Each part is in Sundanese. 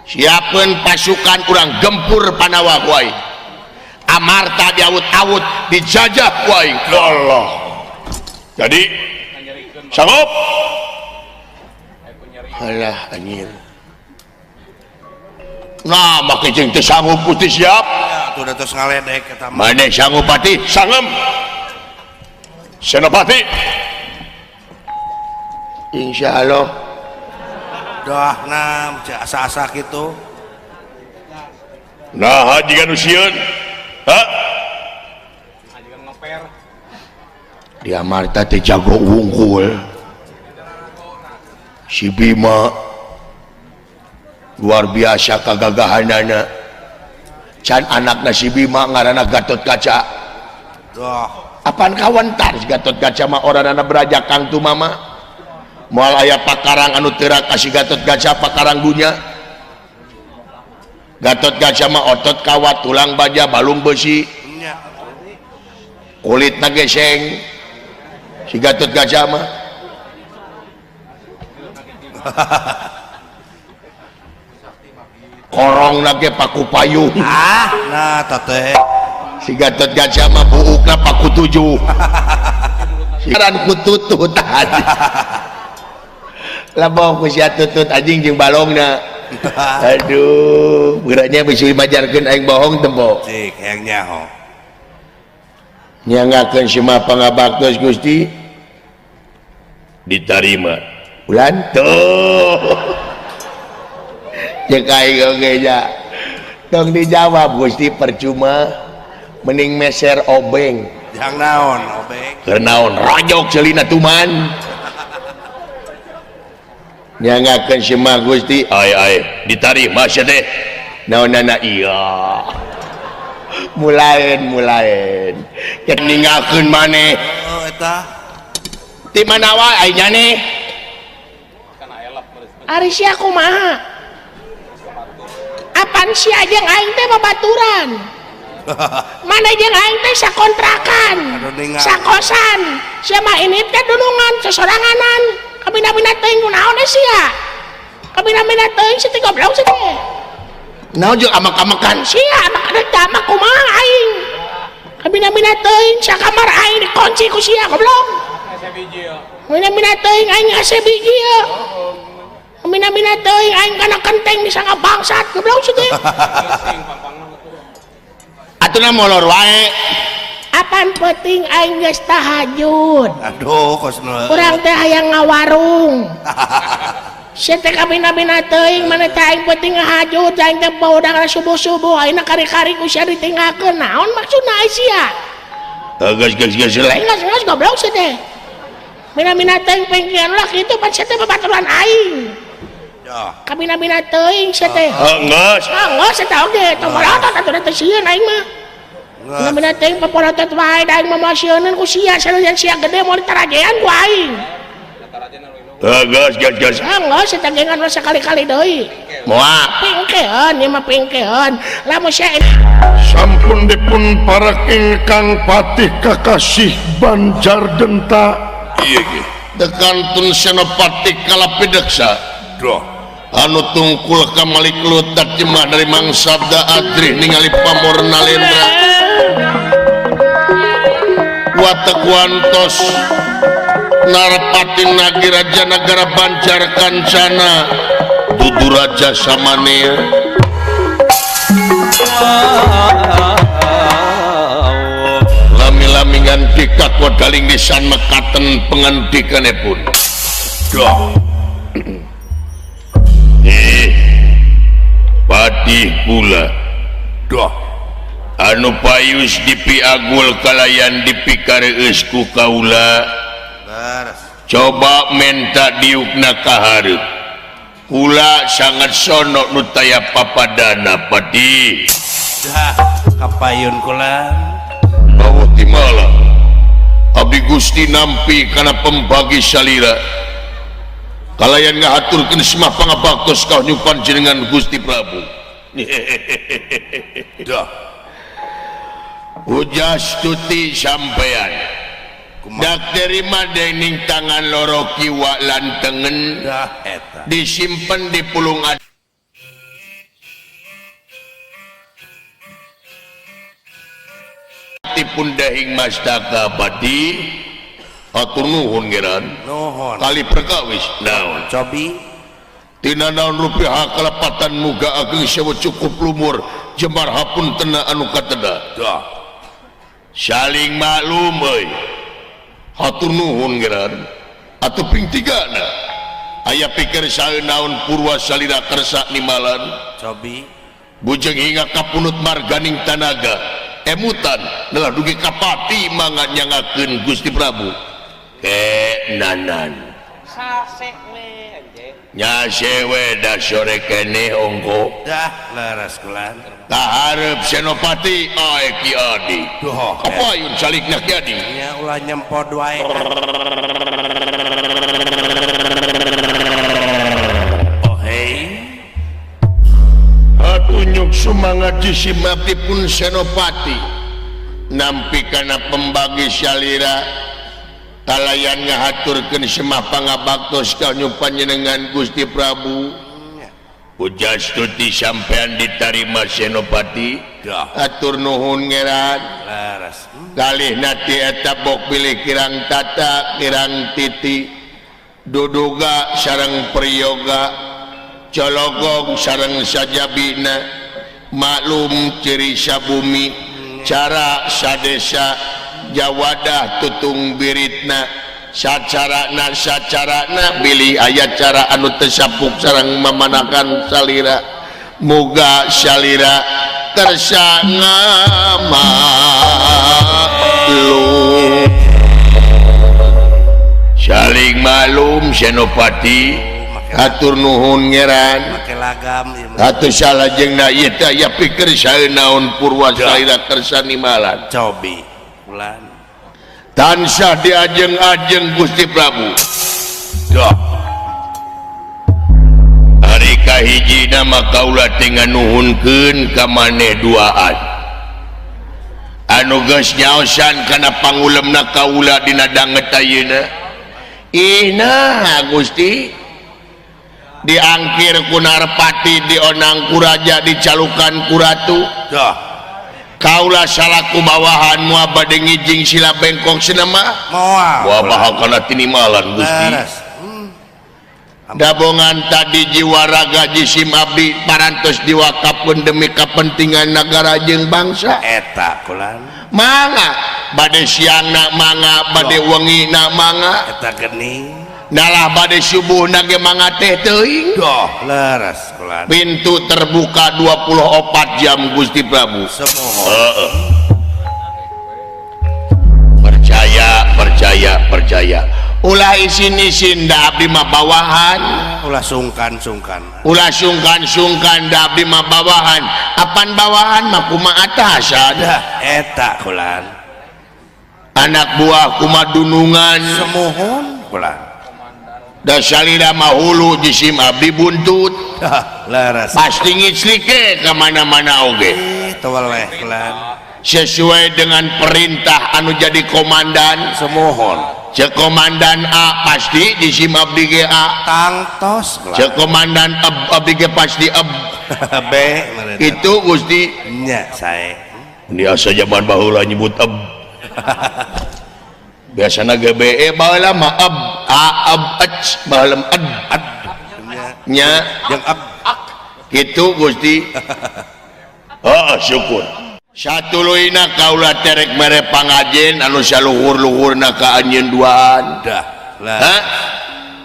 siapkan pasukan kurang gempur Panawa wae Amarta diawut-awut dijajah wae Allah jadi sanggup alah anjir nah make jeung teu sanggup putih siap ya tuh udah terus ngaledek eta mah maneh sanggup pati sangem senopati insyaallah dah nah asa-asa gitu nah hajikan usieun ha ajikan ngeper di Amarta teh jago wungkul si Bima luar biasa kagagahanana can anakna si Bima ngaranna Gatot Kaca dah apaan kawan tar si Gatot Kaca mah orangna beraja kang tu mama moal aya pakarang anu teurak kasih Gatot Kaca pakarang dunya Gatot Kaca mah otot kawat tulang baja balung besi nya kulitna geseng si Gatot Kaca mah korong nage paku payung nah tete si Gatot Kaca mah buukna paku 7 siaran ku tutut tadi laboh ku sia tutut anjing jeung balongna aduh beuranya bisa dimajarkeun aing bohong tempo cik yang nyaho nyangakeun simah pangabaktos Gusti diterima ulan tuh cek aing oge nya tong dijawab Gusti percuma mending meser obeng yang naon obeng keur naon rojok ceulina tuman nyangakeun simah Gusti ai diterima sia teh naonana iya mulaeun ket ninggalkeun maneh oh eta ti mana wae aya nih kan elap Ari sia kumaha? Apan sia jeung aing teh babaturan. Mana jeung aing teh sakontrakan, sakosan. Sia mah ini teh dulungan sosoranganan. Kabina-bina teuing kunaon sia? Kabina-bina teuing si teh goblok si teh. naon jeung amak-amakan Sia anak-anak jamak kumaha aing. Kabina-bina teuing sakamar aing dikunci ku sia goblok. biji ya Mina-mina teuing aing ase biji ya. Mina-mina teuing aing kana kenteng bisa ngabangsat goblok sih teh. sing pampangna atuna molor wae Apaan penting aing geus tahajud. aduh kosna Urang teh hayang ngawarung. Sia teh kabina-bina teuing mana teh aing penting ngahajud aing teh baudang subuh-subuh ayeuna kari-kari ku sia ditinggalkeun. Naon maksudna ai sia? geus leng Engas goblok sih teh. Mina-mina teuing pengkian ulah kitu pan sia teh babaturan aing. ya Kabina-bina teuing sia teh. geus Enggak, saya tahu deh. Tomolatot atau nanti sieun aing mah. Mina teuing paporotot wae da aing mah masieunun ku sia saeuleun sia gede mau ditarajean ku aing. geus Enggak, saya tagengan mah sekali-kali deui. moal Pingkeun, ieu mah pingkeun. Lamun sia sampun dipun paraking Kang Patih Kakasih Banjardenta iya ge dekantun senopati kalapideksa doh anu tungkul ka Maliklut cemah dari mangsada adrih ningali pamorna lendra watek wantos narapati nagi raja negara Banjar Kancana dudu raja samanea lami-lami nganti kakodaling lisan mekaten pengandikanipun doh Patih pula doh anu payus dipiagul kalayan dipikareus ku kaula beres coba menta diukna kahareup kula sangat sono nu taya papadana Patih dah kapayun kula bawah timala abdi Gusti nampi kana pembagi salira kalayan ngahaturkeun semah pangabaktos kahnyupan jenengan Gusti Prabu dah ujas tuti sampean dak terima dening tangan loro kiwa lan tengen dah eta disimpen di pulung pun dahing mastaka abadi atur nuhun ngeran Nuhun. kali perkawis naon Cobi. tina naon rupiah kalepatan muga ageng sewa cukup lumur jembar hapun tena anu kateda Dah. saling maklum euy hatur nuhun ngeran atuh ping tigana aya pikir sae naon purwa salira kersa nimalan Cobi. bujeng hingga kapunut marganing tanaga emutan nelah dugi kapati mangga nyangakeun Gusti Prabu nanan Sasek we anjing. nya sewe da sore kene ongko Dah leres kulan. taharep senopati ae Ki Adi Duh. apa yun salikna Ki Adi Nya ulah nyempod wae. Oh hei. atunyuk sumangat jisimati pun senopati nampi kana pembagi syalira talayan ngahaturkeun semah pangabaktos kanyu panjenengan Gusti Prabu ujas tuti sampean ditarima senopati Dah. atur nuhun ngeran Leres. kalih nati eta bok pilih kirang tata kirang titi duduga sareng priyoga cologong sareng sajabina maklum ciri sabumi cara sadesa jawadah tutung biritna sacarana bilih ayat cara anu tesapuk sareng memanakan salira muga salira kersa ngamaklum saling malum senopati atur nuhun ngeran Pakai lagam ieu. atuh salajengna ieu teh aya pikir sae naon purwa salira kersa nimalan Cobi. Kulan. tansah diajeng-ajeng Gusti Prabu Dah. hari kahijina maka ulah tinggal nuhunkeun ka maneh duaan anu geus nyaosan kana pangulemna kaula dina danget ayeuna nah Gusti diangkir ku Narpati dionang ku raja dicalukan ku ratu Dah. kaula salaku bawahan mua bade ngijing sila bengkok senema Moal. wah bahal kana tinimalan Gusti Leres. dabongan tadi jiwa raga jisim abdi parantos diwakafkeun demi kepentingan negara jeung bangsa Eta kulan. mangga bade siangna mangga bade wengina mangga Eta geni. nalah bade subuhna ge mangga teh teuing Dah. Leres kulan. pintu terbuka 24 jam Gusti Prabu Semohon. percaya ulah isin-isin da abdi mah bawahan Ulah sungkan-sungkan. ulah sungkan da abdi mah bawahan apan bawahan mah kumaha atasan Dah. Eta kulan. anak buah kumadunungan Semohon kulan. da salira mah hulu jisim abdi buntut Dah. Leres. pasti ngiclike ke mana-mana oge Teweleh kulan. sesuai dengan perintah anu jadi komandan Semohon. cek komandan A pasti jisim abdi ge A Tangtos kulan. cek komandan abdi ge pasti ab B. Mereka. itu Gusti Nya saya. biasa zaman baheula nyebut ab biasana GBE baheula mah ab a ab ec baheula ad nya Yang ab. gitu Gusti syukur satuluina kaula terek mere pangajen anu saluhur-luhurna ka anjeun duaan Dah. hah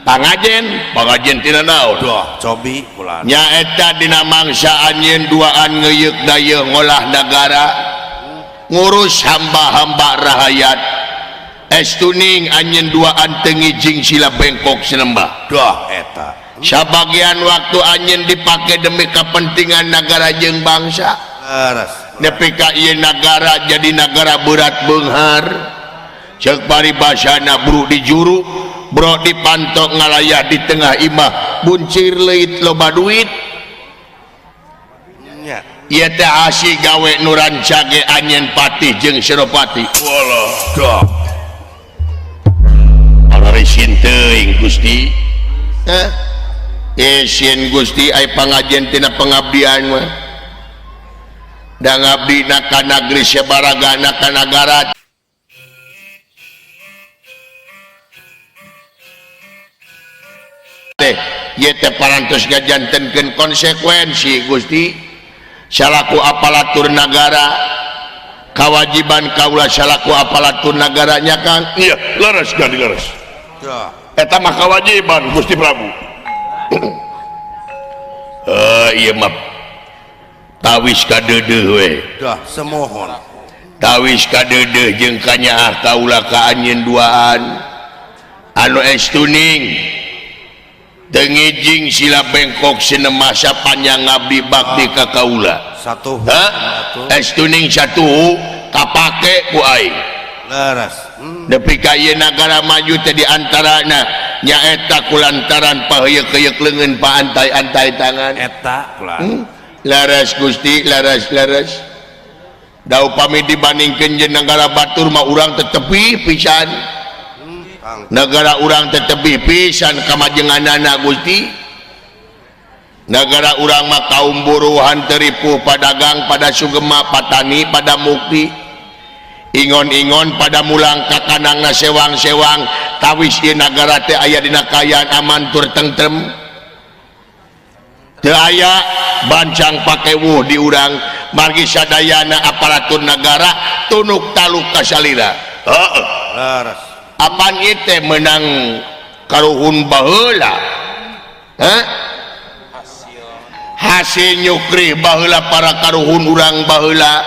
pangajen tina naon Dah. Cobi kulan. nyaeta dina mangsa anjeun duaan ngeuyeuk dayeuh ngolah nagara ngurus hamba-hamba rahayat estuning anjeun duaan teu ngijing sila bengkok sinembah Dah. Eta. sabagian waktu anjeun dipake demi kepentingan negara jeung bangsa Leres. nepi ka ieu nagara jadi nagara berat beunghar ceuk paribasana bro di juru bro dipantok ngalayah di tengah imah buncir leuit loba duit Nya. ieu teh asih gawe nu rancage anjeun patih jeung senopati Walah. Dah. Alarisin teuing Gusti Isin Gusti ai pangajen tina pengabdian mah da ngabdi ka negeri sabaragana ka nagara teh ieu teh parantos ngajantenkeun konsekuensi Gusti salaku aparatur negara kewajiban kaula salaku aparatur negaranya Kang. Iya, laras gadi laras. Dah. Eta mah kewajiban Gusti Prabu. Iya mah tawis kadeudeuh we. Dah semohon. Tawis kadeudeuh jeung kanyaah kaula ka anjeun duaan anu estuning teu ngijing sila bengkok sinema sapanjang ngabdi bakti ka kaula. Satu. Estuning satu kapake ku aing. Laras. Nepi ka ieu nagara maju teh di antarana nyaeta kulantaran paheuyeuh-heuyeuh leungeun paantai-antai tangan. Eta kulan. Laras Gusti, laras. Da upami dibandingkeun jeung negara batur mah urang teh tepi pisan. Negara urang teh tepi pisan kamajenganana Gusti. Negara urang mah kaum buruhan teripu padagang pada sugema patani pada mukti. Ingon-ingon pada mulang ka kanangna sewang-sewang tawis ieu nagara teh aya dina kaayaan aman tur tentrem. Teu aya bancang pake wuh di urang margi sadayana aparatur negara tunuk taluk ka salira. Heeh. Laras. Apan ieu teh menang karuhun baheula. Hah? Hasil nyukri baheula para karuhun urang baheula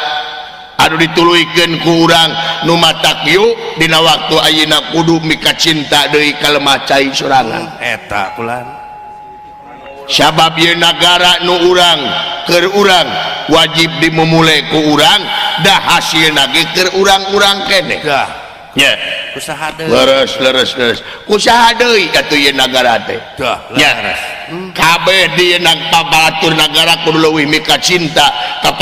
anu dituluykeun ku urang nu matak yuk dina waktu ayeuna kudu mika cinta deui ka lemah cai sorangan. Eta kulan. Sabab ieu nagara nu urang keur urang wajib dimumule ku urang da hasilna ge keur urang-urang keneh. Dah. Nya. Usaha deui. Leres. Kusaha deui atuh ieu nagara teh. Dah. Nya. Kabeh di aparatur nagara kudu leuwih mika cinta ka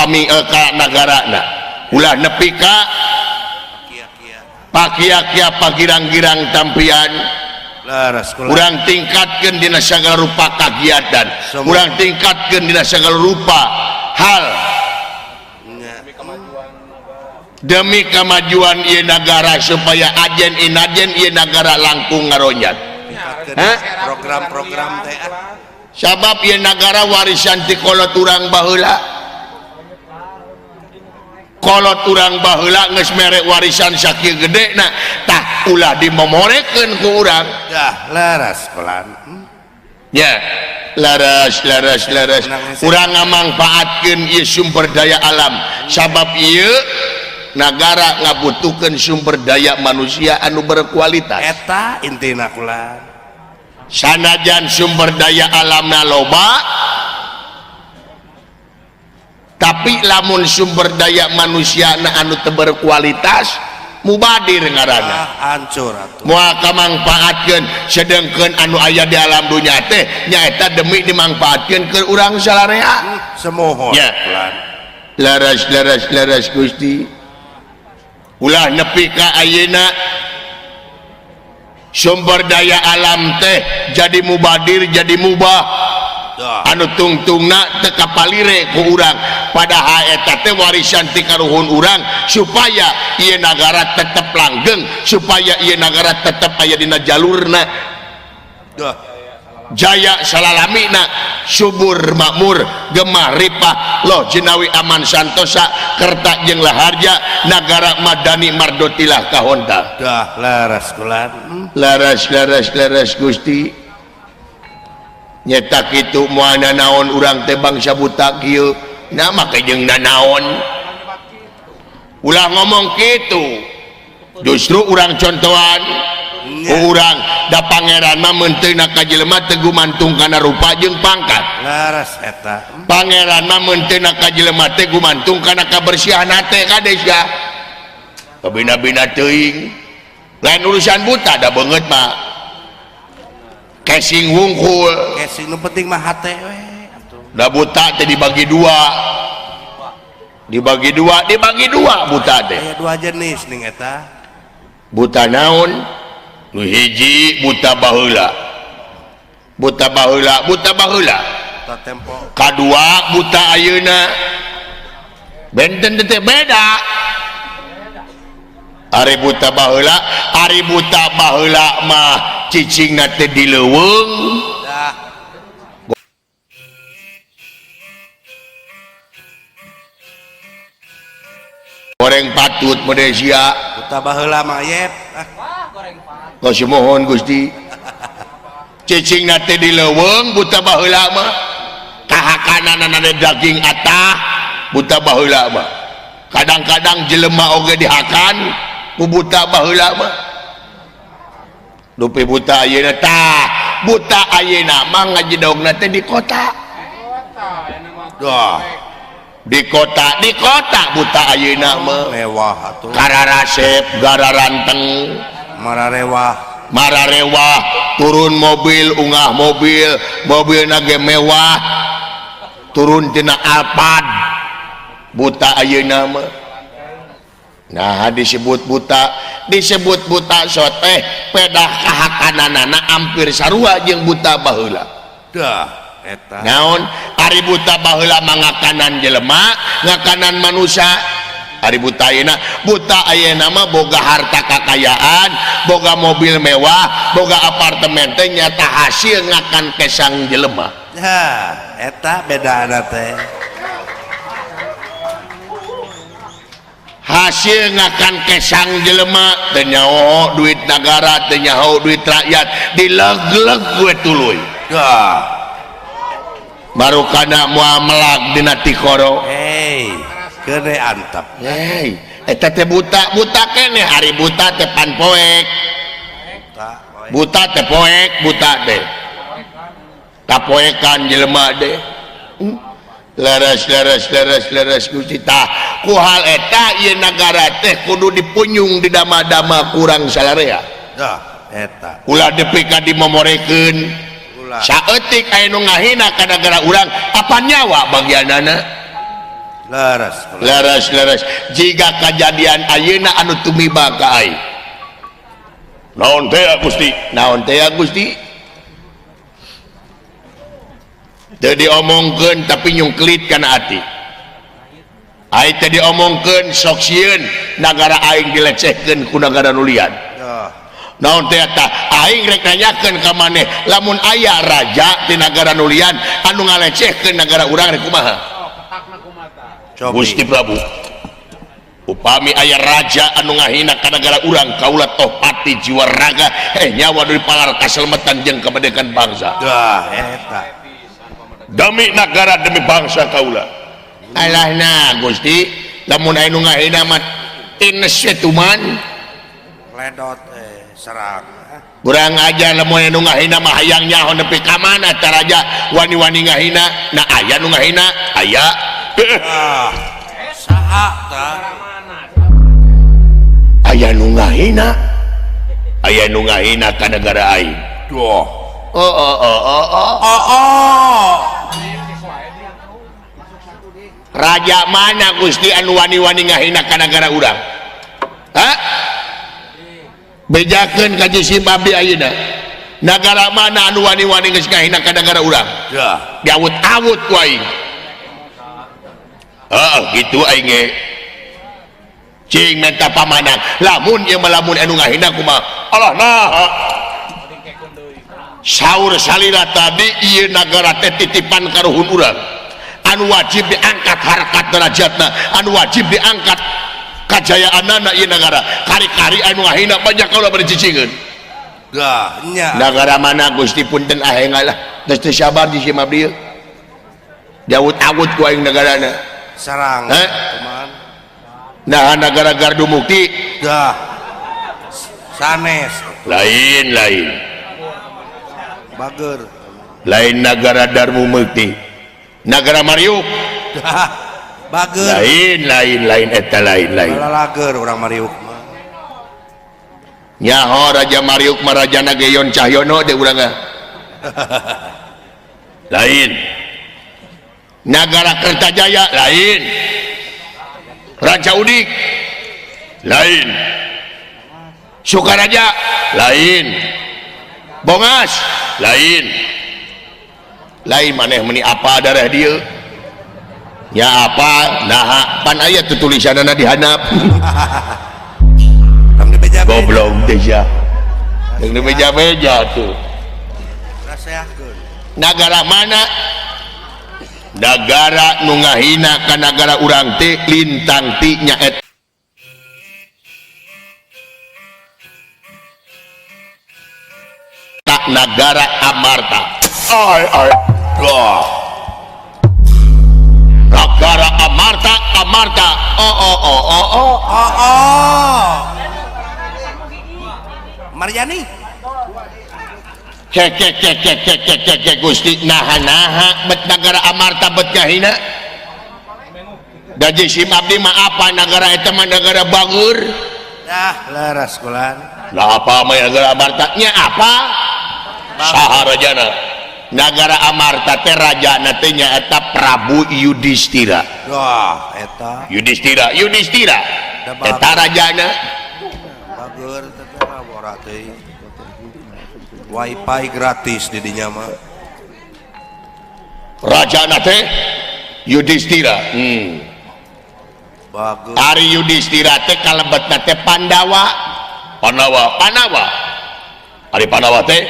nagarana. Ulah nepi ka pakia-kia pagirang-girang tampian. Laras kulan. Urang tingkatkeun dina sagala rupa kagiatan. Urang tingkatkeun dina sagala rupa hal demi kemajuan ieu negara supaya ajen inajen ieu negara langkung ngaronyat. Program-program teh. Sabab ieu negara warisan ti kolot urang baheula. Kolot urang baheula geus mere warisan sakieu gedena tah ulah dimomorekeun ku urang. Dah, laras kulan. Ya, laras. Urang ngamangpaatkeun ieu sumber daya alam sabab ieu nagara ngabutuhkeun sumber daya manusia anu berkualitas. Eta intina kulan. Sanajan sumber daya alamna loba tapi lamun sumber daya manusia anu teu berkualitas mubadir ngaranna. Hancur atuh. Moal kamangpaatkeun sedengkeun anu aya di alam dunya teh nyaeta demi dimangpaatkeun ke urang salarea. Semohon Ya. kulan. Laras Gusti. Ulah nepi ka ayeuna sumber daya alam teh jadi mubadir jadi mubah. Anu tungtungna teu kapalire ku urang padahal eta teh warisan ti karuhun urang supaya ieu nagara tetep langgeng supaya ieu nagara tetep aya dina jalurna jaya salalamina subur makmur gemah ripah loh jenawi aman santosa kerta jeung laharja nagara madani mardotilah kahonta. Dah, laras kulan. Laras Gusti. Nyata kitu moal nanaon urang teh bangsa buta kieu na make jeung nanaon ulah ngomong kitu justru urang contohan urang da pangeran mah menteuna ka jelema teu gumantung kana rupa jeung pangkat. Laras eta. Pangeran mah menteuna ka jelema teh gumantung kana kabersihan hate kades ya. Kabina-bina teuing lain urusan buta da beungeut mah casing wungkul. Casing nu penting mah hate we atuh. Da buta teh dibagi dua buta teh. Aya dua jenis ning eta. Buta naon? Nu hiji buta baheula. Buta Ta tempo. Kadua buta ayeuna. benten teh beda. Ari buta baheula mah cicingna teh di leuweung. Dah. Goreng patut Malaysia. Buta baheula mah yep. Kau mohon Gusti. Cicingna teh di leuweung buta baheula mah. Kahakanan ada daging atah buta baheula mah. Kadang-kadang jelema oge dihakan ku buta baheula mah. Dupi buta ayeuna tah. Buta ayeuna mah ngajedogna teh di kota. Dah. Di kota buta ayeuna mah. Mewah atuh. Kararasep, gararanteng, mararewah, turun mobil, ungah mobil nage mewah, turun tina Alphard, buta ayeuna mah. Nah disebut buta soteh pedah kahakananana hampir sarua jeung buta baheula. Dah eta. Naon ari buta baheula mangakanan jelema, ngakanan manusia. Ari buta ayeuna mah boga harta kakayaan, boga mobil mewah, boga apartemen teh nyata hasil ngakan kesang jelema. Ya, eta bedana teh. Hasil ngakan kesang jelema teu nyaho duit negara, teu nyaho duit rakyat, dileg-leg gue tuluy. Dah. Baru kana moal melag dina tikoro. Hey, kene antep. Hei, eta teh buta kene hari buta teh pan poek. Buta teh poek, buta teh. Kapoekan jelema deh. Leres Gusti tah. Ku hal eta ieu nagara teh kudu dipunyung di dama-dama kurang salarea. Dah, eta. Ulah depi ka dimomorekeun. Ulah. Saeutik aya nu ngahina ka nagara urang, apa nyawa bagianana? Leres jika kejadian ayeuna anu tumiba ka aing. Naon teh Gusti? Teu diomongkeun tapi nyungklit kana ati. Aing teh diomongkeun sok sieun nagara aing dilecehkeun ku nagara nu lian. Dah. Naon teh eta? Aing rek nanyakeun ka maneh, lamun aya raja di nagara nu lian anu ngalecehkeun nagara urang rek kumaha? Cobi. Gusti Prabu, upami aya raja anu ngahina ka nagara urang, kaula toh pati jiwa raga nyawa dari palar kaselamatan jeung kemerdekaan bangsa. Dah, eta. Demi negara demi bangsa kaula. Alahna Gusti, lamun aya nu ngahina mah ines tuman. Ledot serang. Kurang aja lamun aya nu ngahina mah hayang nyaho nepi ka mana tah raja wani-wani ngahina. Nah aya nu ngahina, aya. Ah. Saha tah? Aya nu ngahina ka negara aing. Duh. Raja mana Gusti anu wani-wani ngahina ka negara urang? Hah? Bejakeun ka Jisi Babi ayeuna. Negara mana anu wani-wani geus ngahina ka negara urang? Dah. Diawut-awut ku aing. Gitu aing ge. Cing menta pamanang. Lamun ieu lamun anu ngahina kumaha? Allah nah. Saur salila tadi ieu nagara teh titipan karuhun urang. Anu wajib diangkat harkat derajatna, anu wajib diangkat kajayaanna ieu nagara. Kari-kari anu ngahina banyak kaula bari cicingeun. Dah, nya. Nagara mana Gusti punten ahengalah. Geus teu sabar di sim abdi. Diawut-awut ku aing nagarana. Sarang. Teman. Nah negara Gardu Mukti. Dah. Sanes. Lain. Bager. Lain negara Darmu Mukti. Negara Mariuk. Dah. Bager. Lain eta lain. Lager orang Mariuk. Nyaho Raja Mariuk mah Raja Nageyon Cahyono de urang. Lain. Negara Kertajaya lain. Raja Udik lain. Sukaraja lain. Bongas lain. Lain maneh meni apa darah dia? ya apa nah pan aya tuh tulisanana di handap Tong di meja goblok teh ya yang di meja-meja tuh rasakeun negara mana negara nu ngahina ka negara urang teh lintang ti nyaet tak negara Amarta negara Amarta oh Maryani cek Gusti naha bet negara Amarta bet ngahina da jisim abdi mah apa negara eta mah negara bagur leres kulan lah apa mah negara Amarta nya apa saha rajana negara Amarta teh rajana teh nyaeta Prabu Yudhistira wah eta Yudhistira eta rajana bagur teh laborat teh wifi gratis di dinya mah rajana teh Yudhistira bagus Ari Yudhistira teh kalebetna teh Pandawa Ari Pandawa teh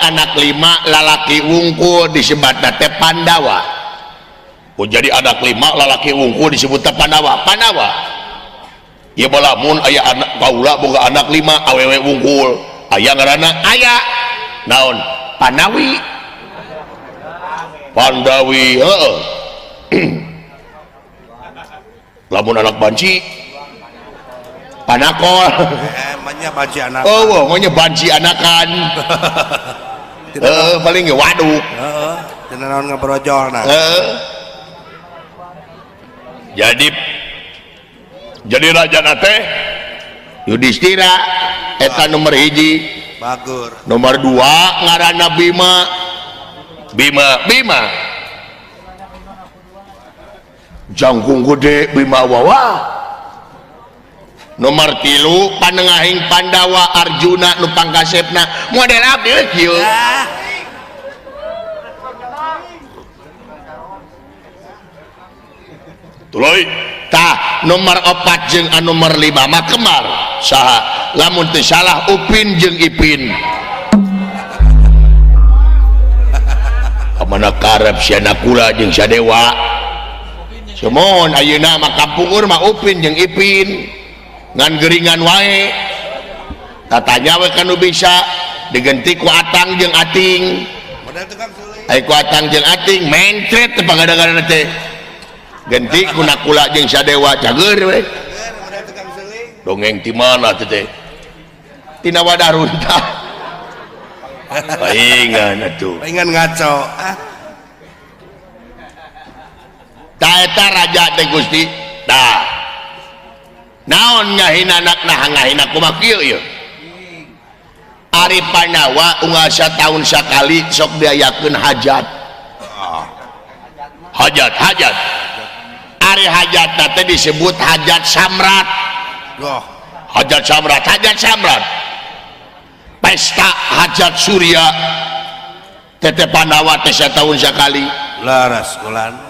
anak 5 lalaki wungkul disebutna teh Pandawa jadi anak 5 lalaki wungkul disebutna Pandawa ya balamun aya anak kaula boga anak 5 awewe wungkul aya ngaranna aya naon Pandawi heeh lamun anak banci panakol emangnya banci anak maunya banci anakan paling ge waduk tina naon ngabrojol nah jadi raja nate Yudhistira eta nomor 1 bagur nomor 2 ngaranna Bima jangkung gede Bima wawa nomor 3 panengahing Pandawa Arjuna nu pangkasepna model abdi kieu tuloy tah nomor 4 jeung nomor 5 mah kembar saha lamun teu salah Upin jeung Ipin amana karep siana kula jeung Sadewa semohon ayeuna mah kampung urang mah Upin jeung Ipin ngan geringan wae tatanya we kanu bisa diganti ku Atang jeung Ating model tukang suling ai ku Atang jeung Ating mencret teh pangada-gada teh ganti ku nakula jeung Sadewa cager we model tukang suling dongeng ti mana teh tina wadah runtah paingan atuh pengen ngaco ta eta raja teh Gusti tah naon ngahina anakna ngahina kumaha kieu ieu Ari Pandawa unggal sataun sakali sok diayakeun hajat Ari hajatna teh disebut hajat samrat hajat samrat pesta hajat surya teteh Pandawa teh sataun sakali laras kulan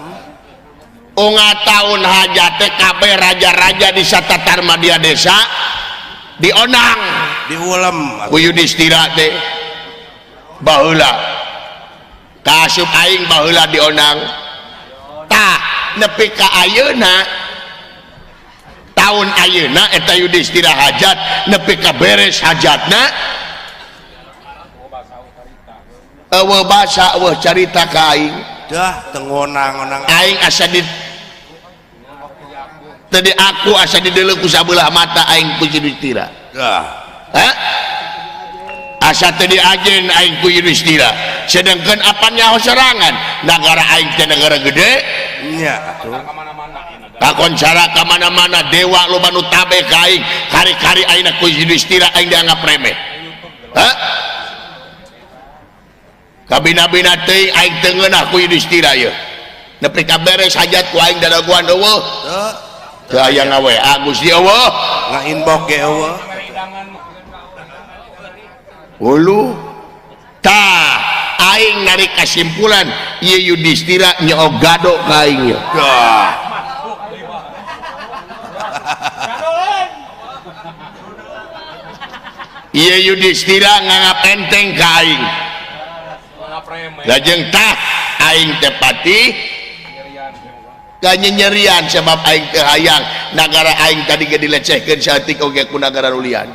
unga tahun hajat teh kabeh raja-raja di satatar Madia Desa dionang diulem ku Yudhistira teh baheula kaasup aing baheula dionang tah nepi ka ayeuna tahun ayeuna eta Yudhistira hajat nepi ka beres hajatna eueuh basa eueuh carita ka aing dah tengonang-onang aing asa di tadi aku asa dideleu ku sabelah mata aing ku Yudhistira asa tadi ajen aing ku Yudhistira sedangkan apa nyaho serangan negara aing teh negara gede nya atuh kakoncara ka mana-mana dewa loba nu tabe ka aing kari-kari aingna ku Yudhistira aing dianggap remeh kabina-bina teuing aing teu ngeunah ku Yudhistira ieu nepi ka beres hajat ku aing dadaguan eueuh teu aya ngawe Gusti eueuh nga-inbox ge eueuh ulu tah aing narik kesimpulan ieu Yudhistira nyogado ka aing. Ieu Yudhistira nganggap enteng ka aing. Lajeng tah aing teh pati nyerian sebab aing teh hayang nagara aing tadi ge dilecehkeun saeutik oge ku nagara nulian.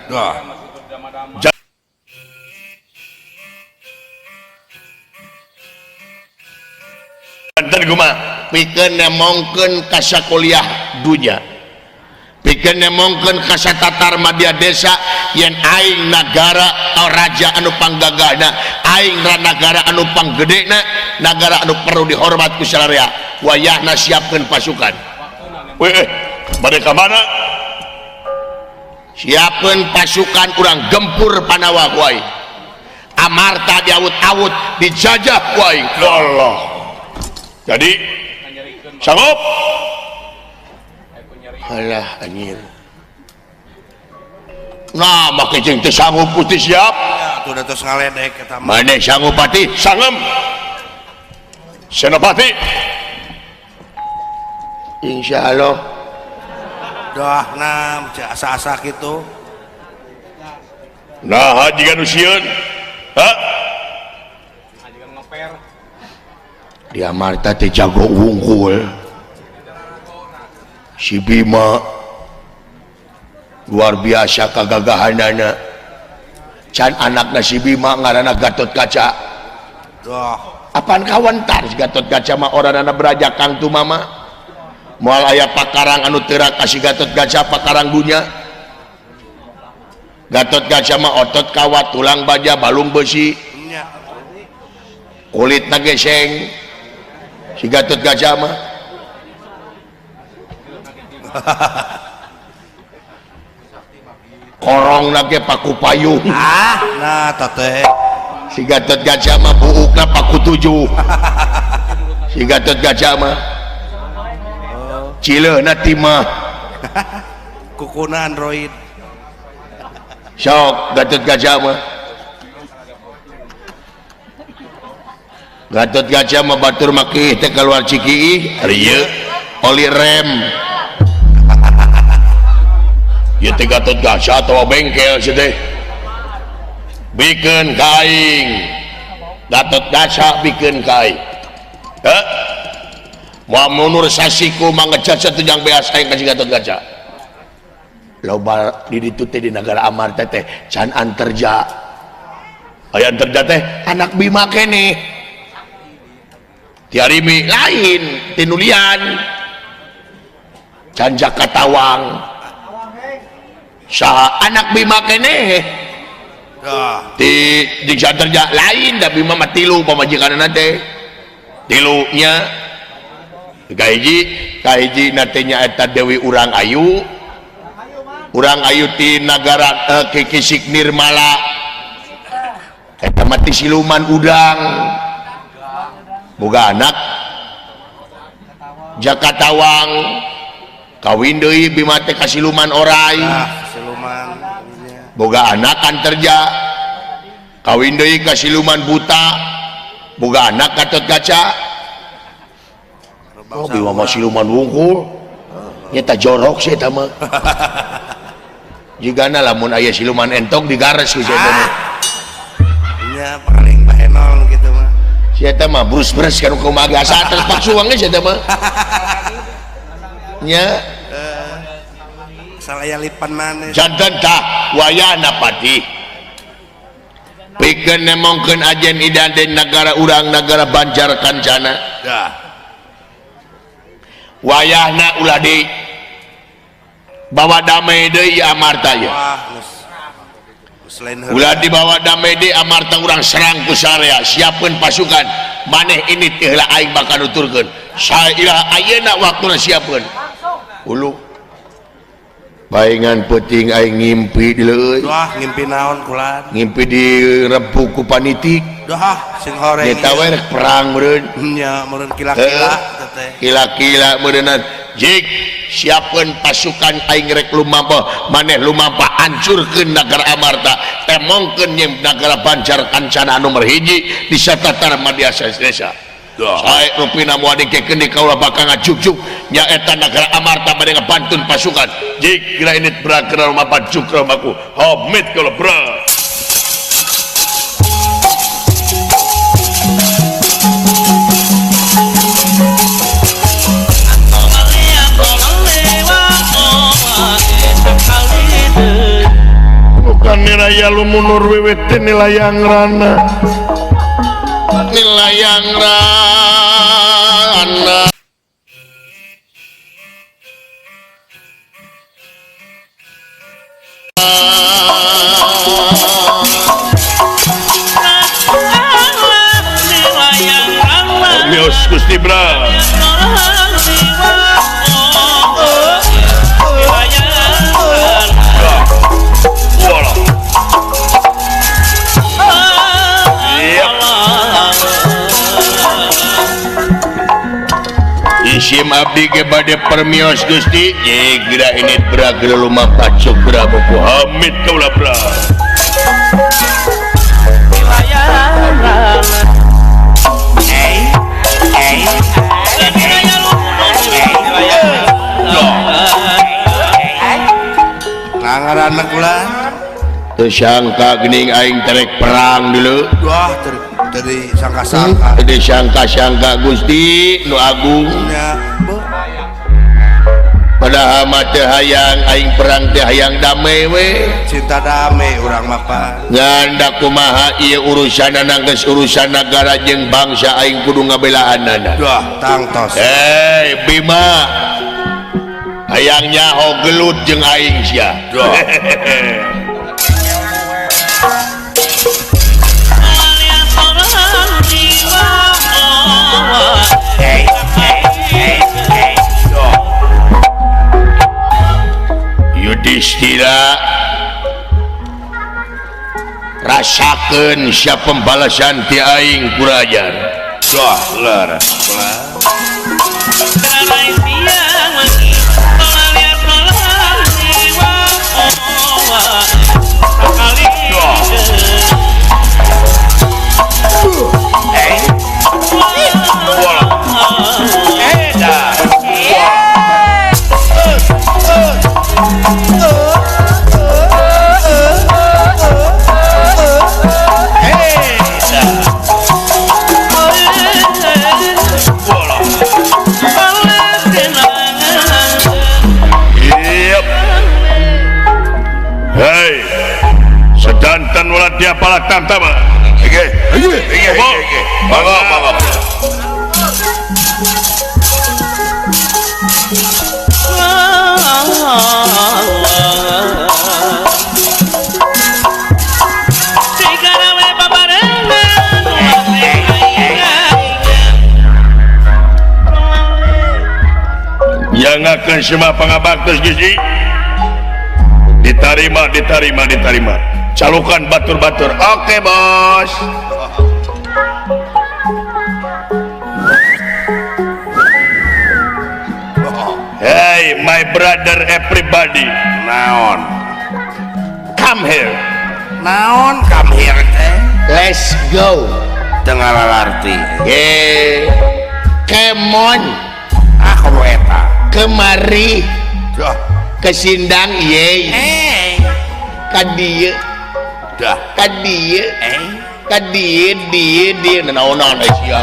Banten kumaha pikeun nemongkeun ka sakuliah dunya, pikeun nemongkeun ka satatar madya desa yen aing nagara raja anu panggagahna, aing nagara anu panggedena, nagara anu perlu dihormat ku salarea. Wayahna siapkeun pasukan. Bade ka mana? Siapkeun pasukan urang gempur Panawa ku aing. Amarta diawut-awut dijajah ku aing. Allah. Jadi sanggup? Alah anjir. Nah, make jeung teu sanggup putih siap. Tuh udah terus ngaledek eta mah. Maneh sanggup pati? Sangem. Senopati. Insyaallah. Dah nah asa-asa gitu. Nah, jika nusieun. Hah? Dia Marta teh jago wungkul. Si Bima luar biasa kagagahanana. Can anakna si Bima ngaranna Gatot Kaca. Dah. Apaan kawentar si Gatot Kaca mah orangna beraja Kang tu mama. Moal aya pakarang anu teurak kasih Gatot Kaca pakarang dunya. Gatot Kaca mah otot kawat tulang baja balung besi. Nya. Kulitna geseng. Si Gatot Kaca mah korong nage paku payung. Nah tete Si Gatot Kaca mah buukna paku 7. Si Gatot Kaca mah cileuna timah. kukuna Android. Sok Gatot Kaca mah Gatot Kaca mah batur makih teh keluar Cikiih Rieu. oli rem. Ieu teh Gatot Kaca atawa bengkel sih teh. Bikeun kaing. Gatot Kaca bikeun kaing. Hah? Moal munur sasiku mangejat satujang beas aing ka si Gatot Kaca. Loba di ditu teh di negara Amarta teh can anterja. Aya anterja teh Anak Bima keneh. Tiarimi lain tinulian. Can Jakatawang. Saha anak Bima keneh. Dah. Di anterja lain da Bima mah tilu pamajikanna teh. Tilunya kahiji nate nyaeta Dewi Urang Ayu. Urang Ayu ti nagara Kikisik Nirmala. Eta mati siluman udang. Boga anak Jakatawang kawin deui Bima teh ka siluman orai. Siluman. Boga anak anterja kawin deui ka siluman buta. Boga anak Gatot Kaca. Oh Bima mah siluman wungkul. Nyata jorok sih eta mah. Jigana lamun aya siluman entong digares ku sia mah. Nya paling bahenol gitu mah. Sia teh mah brus-brus kanu kumaha asa terpak suang geus eta mah. Nya Salaya lipan maneh. janten tah wayahna pati. Pikeun nemongkeun ajen idaden nagara urang nagara Banjar Kancana. Dah. Wayahna ulah deui bawa damai deui Amarta ye. Wah, selain Ulah dibawa damai deui Amarta urang serang ku sarea, siapkeun pasukan. Maneh ini teh heula aing bakal nuturkeun. Saira ayeuna waktuna siapkeun. Ulu baingan peuting aing ngimpi di leueuy. Wah, ngimpi naon kulan. Ngimpi di rebuk ku panitik. Dah, sing horeng. Nyata we rek perang meureun. Nya meureun kila-kila teh. Kila-kila meureunan. Jik siapkan pasukan aing rek lumampah maneh lumampah hancurkeun nagara Amarta temongkeun yang nagara Banjar Kancana nomor hiji di Satatar Madya Desa sae rupina moal dikekeun di kaula bakal ngajugjug nyaeta nagara Amarta bade ngabantun pasukan jik grainit brakra lumampah jukra baku homit kaula bra. bukan nilai lumunur wiwit nilayang rana Nilayang rana Mios Gusti Bra Isim abdi ge bade permios Gusti jegra ini bragra lumampah cukra buku Hamid kaula bra Ngangaran kula teu sangka geuning aing terek perang dulu wah dari sangka-sangka teu sangka-sangka Gusti nu agung nya padahal mah teu hayang aing perang teh hayang damai we cinta damai urang mah Pak nganda kumaha ieu urusanna geus urusan nagara jeung bangsa aing kudu ngabelaanana wah tangtos Bima hayang nyaho gelut jeung aing sia Yudhistira rasakeun sia pembalasan ti aing kurajan wah ler hei sedanten ulah dia pala tamtama Oke. bawa yang akan semua pangabaktos Gusti diterima calukan batur-batur oke bos hey my brother everybody Naon come here naon come here teh let's go tengah lalarti kemon kamu eta kemari dah kesindang ye kadieu dah kadieu dia naonan sia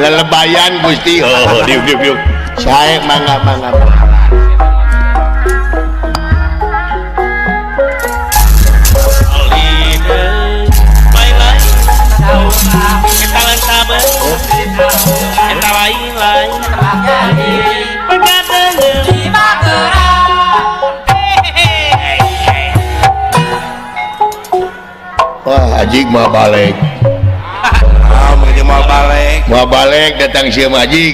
lelebayan Gusti diuk sae mangga wah ajik mau balik mau balik datang sia ajik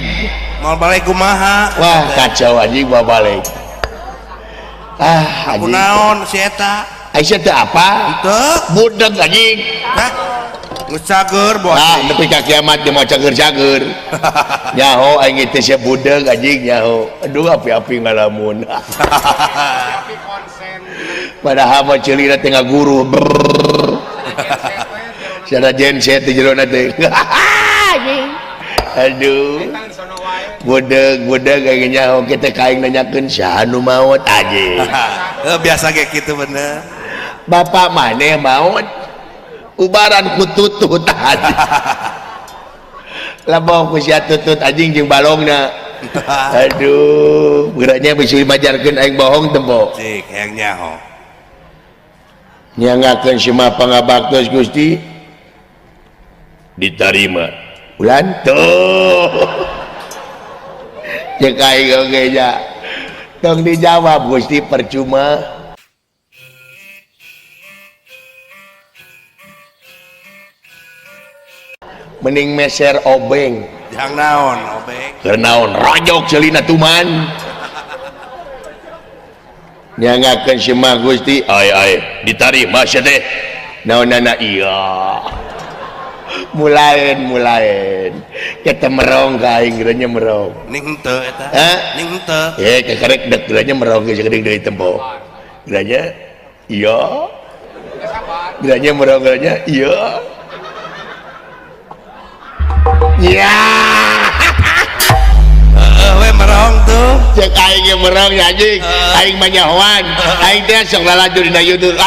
mau balik kumaha wah kacau ajik mau balik ajik kunaon si eta Aisyah teh apa teu budak ajik hah Ngecager bos. Nepi ka kiamat dia mau cager-cager. Nyaho aing teh sia budeg anjing nyaho. Aduh api-api ngalamun. Padahal mah ceulina teh ngaguru. Sada genset di jero na teh. Aduh. Budeg aing nyaho kita kaing nanyakeun saha nu maot anjing. Biasa kayak gitu bener. Bapak maneh maot. Ubaran ku tutut anjing. Laboh ku sia tutut anjing jeung balongna. Aduh, geraknya bisa dimajarkeun aing bohong tempo. Cik, yang nyaho. Nyangakeun semua pangabaktos Gusti diterima. Ulan tuh. Cek aing oge nya. Tong dijawab Gusti percuma. Mending meser obeng Yang naon obeng kernaon rajok celina tuman nyangakeun semah Gusti ai diterima sia teh naonana iya mulaeun kita merong ka aing geureunya merong ning teu eta ning teu kekarek dek geureunya merong geus geuning deui tempo geureunya iya geureunya merong geureunya iya ya we merong tuh cek aing yang merong ya anjing aing mah nyahoan aing teh sok lalajur dina YouTube